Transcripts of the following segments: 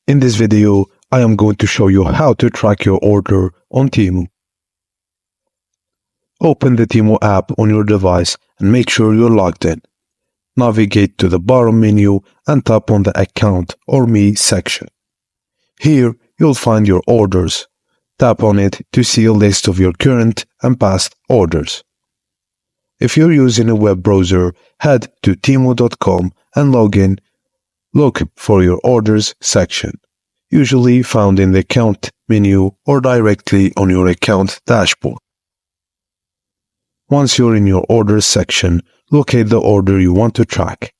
In this video, I am going to show you how to track your order on TEMU. Open the TEMU app on your device and make sure you're logged in. Navigate to the bottom menu and tap on the Account or Me section. Here, you'll find your orders. Tap on it to see a list of your current and past orders. If you're using a web browser, head to temu.com and log in. Look for your Orders section, usually found in the Account menu or directly on your account dashboard. Once you're in your Orders section, locate the order you want to track.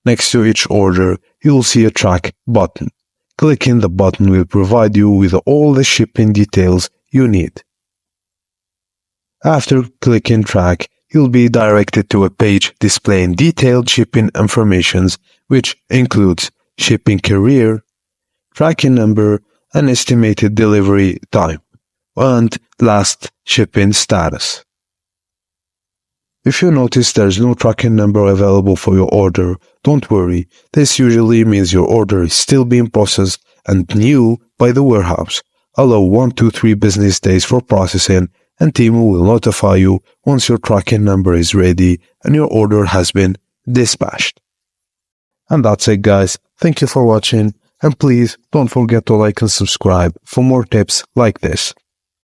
Next to each order, you'll see a Track button. Clicking the button will provide you with all the shipping details you need. After clicking Track, you'll be directed to a page displaying detailed shipping information, which includes shipping carrier, tracking number, and estimated delivery time, and last shipping status. If you notice there's no tracking number available for your order, don't worry. This usually means your order is still being processed and new by the warehouse. Allow 1 to 3 business days for processing, and TEMU will notify you once your tracking number is ready and your order has been dispatched. And that's it, guys. Thank you for watching, and please don't forget to like and subscribe for more tips like this.